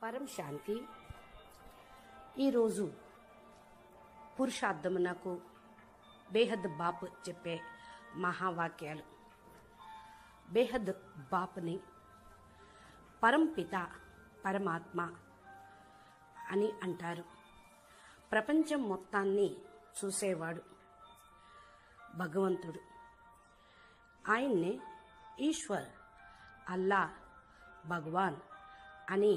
పరం శాంతి. ఈరోజు పురుషార్థమునకు బేహద్ బాప్ చెప్పే మహావాక్యాలు. బేహద్ బాప్ని పరంపిత పరమాత్మ అని అంటారు. ప్రపంచం మొత్తాన్ని చూసేవాడు భగవంతుడు. ఆయన్నే ఈశ్వర్, అల్లా, భగవాన్ అని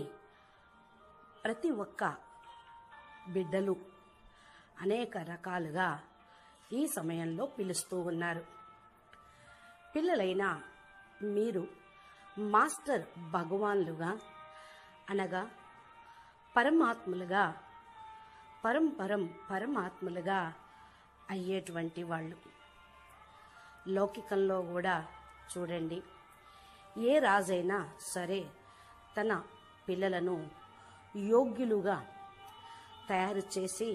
ప్రతి ఒక్క బిడ్డలు అనేక రకాలుగా ఈ సమయంలో పిలుస్తూ ఉన్నారు. పిల్లలైన మీరు మాస్టర్ భగవాన్లుగా అనగా పరమాత్ములుగా పరమాత్ములుగా అయ్యేటువంటి వాళ్ళు. లౌకికంలో కూడా చూడండి, ఏ రాజైనా సరే తన పిల్లలను యోగ్యులుగా తయారు చేసి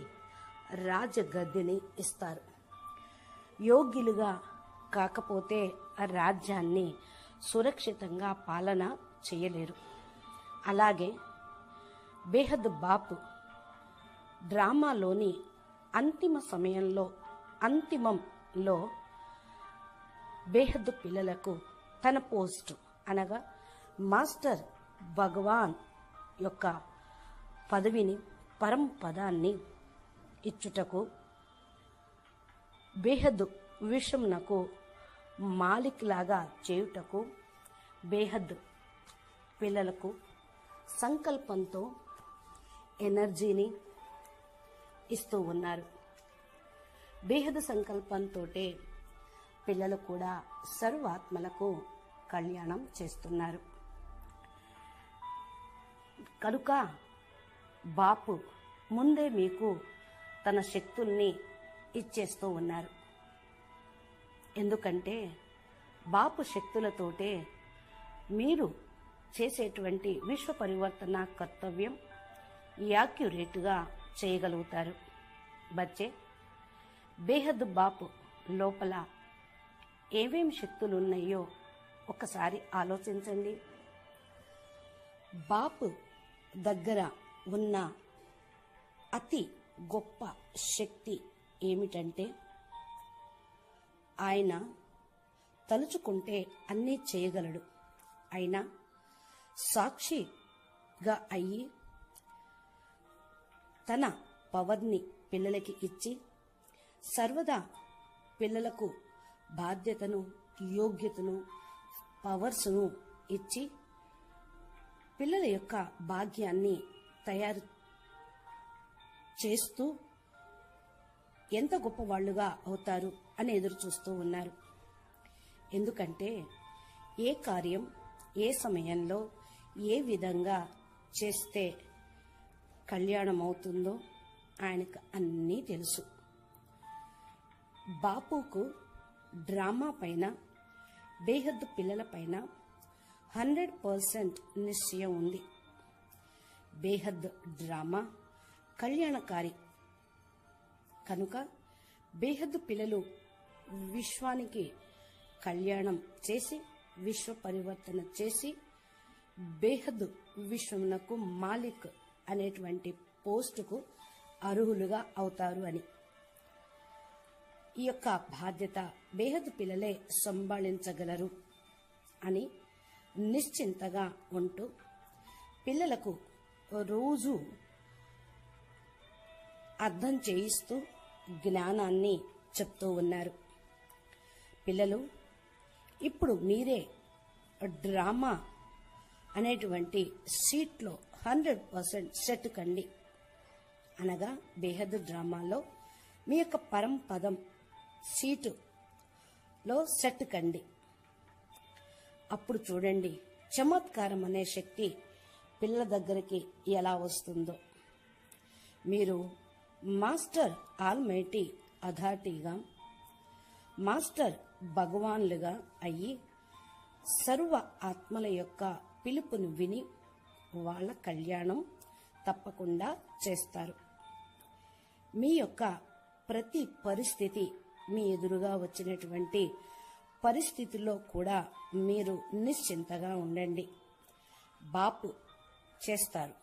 రాజగద్దెని ఇస్తారు. యోగ్యులుగా కాకపోతే ఆ రాజ్యాన్ని సురక్షితంగా పాలన చేయలేరు. అలాగే బేహద్ బాపు డ్రామాలోని అంతిమంలో బేహద్ పిల్లలకు తన పోస్టు అనగా మాస్టర్ భగవాన్ యొక్క పదవిని, పదాన్ని ఇచ్చుటకు, బేహద్ విశ్వమునకు మాలిక్ లాగా చేయుటకు బేహద్ పిల్లలకు సంకల్పంతో ఎనర్జీని ఇస్తూ ఉన్నారు. బేహద్ సంకల్పంతోటే పిల్లలు కూడా సర్వాత్మలకు కళ్యాణం చేస్తున్నారు. కనుక బాపు ముందే మీకు తన శక్తుల్ని ఇచ్చేస్తూ ఉన్నారు. ఎందుకంటే బాపు శక్తులతోటే మీరు చేసేటువంటి విశ్వ పరివర్తన కర్తవ్యం యాక్యురేట్గా చేయగలుగుతారు. బచ్చే, బేహద్ బాపు లోపల ఏమేం శక్తులు ఉన్నాయో ఒకసారి ఆలోచించండి. బాపు దగ్గర ఉన్న అతి గొప్ప శక్తి ఏమిటంటే, ఆయన తలుచుకుంటే అన్నీ చేయగలడు. అయినా సాక్షిగా అయ్యి తన పవర్ని పిల్లలకి ఇచ్చి సర్వదా పిల్లలకు బాధ్యతను, యోగ్యతను, పవర్స్ను ఇచ్చి పిల్లల యొక్క భాగ్యాన్ని తయారు చేస్తూ ఎంత గొప్పవాళ్లుగా అవుతారు అని ఎదురు చూస్తూ ఉన్నారు. ఎందుకంటే ఏ కార్యం ఏ సమయంలో ఏ విధంగా చేస్తే కళ్యాణం అవుతుందో ఆయనకు అన్నీ తెలుసు. బాపుకు డ్రామా పైన, బేహద్ పిల్లల పైన 100% నిశ్చయం ఉంది. బేహద్ డ్రామా కళ్యాణకారి కనుక బేహద్ పిల్లలు విశ్వానికి కళ్యాణం చేసి, విశ్వ పరివర్తన చేసి, బేహద్ విశ్వమునకు మాలిక్ అనేటువంటి పోస్టుకు అర్హులుగా అవుతారు అని. ఈ యొక్క బాధ్యత బేహద్ పిల్లలే సంభాళించగలరు అని నిశ్చింతగా ఉంటూ పిల్లలకు రోజు అర్థం చేయిస్తూ జ్ఞానాన్ని చెప్తూ ఉన్నారు. పిల్లలు, ఇప్పుడు మీరే డ్రామా అనేటువంటి సీట్లో 100% సెట్ కండి. అనగా బేహద్ డ్రామాలో మీ యొక్క పదం సీటులో సెట్ కండి. అప్పుడు చూడండి చమత్కారం అనే శక్తి పిల్లల దగ్గరికి ఎలా వస్తుందో. మీరు మాస్టర్ ఆల్మైటీ అథారిటీగా, మాస్టర్ భగవాన్లుగా అయ్యి సర్వ ఆత్మల యొక్క పిలుపును విని వాళ్ళ కళ్యాణం తప్పకుండా చేస్తారు. మీ యొక్క ప్రతి పరిస్థితి, మీ ఎదురుగా వచ్చినటువంటి పరిస్థితుల్లో కూడా మీరు నిశ్చింతగా ఉండండి. బాపు చేస్తారు.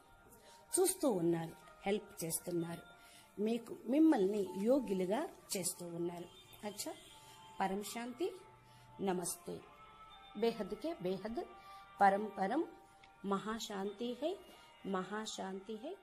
చూస్తూ ఉన్నారు, హెల్ప్ చేస్తున్నారు, మిమ్మల్ని యోగ్యులుగా చేస్తూ ఉన్నారు. అచ్చా, పరం శాంతి. నమస్తే. బేహద్ के बेहद परम परम महाशांति है, महाशांति है.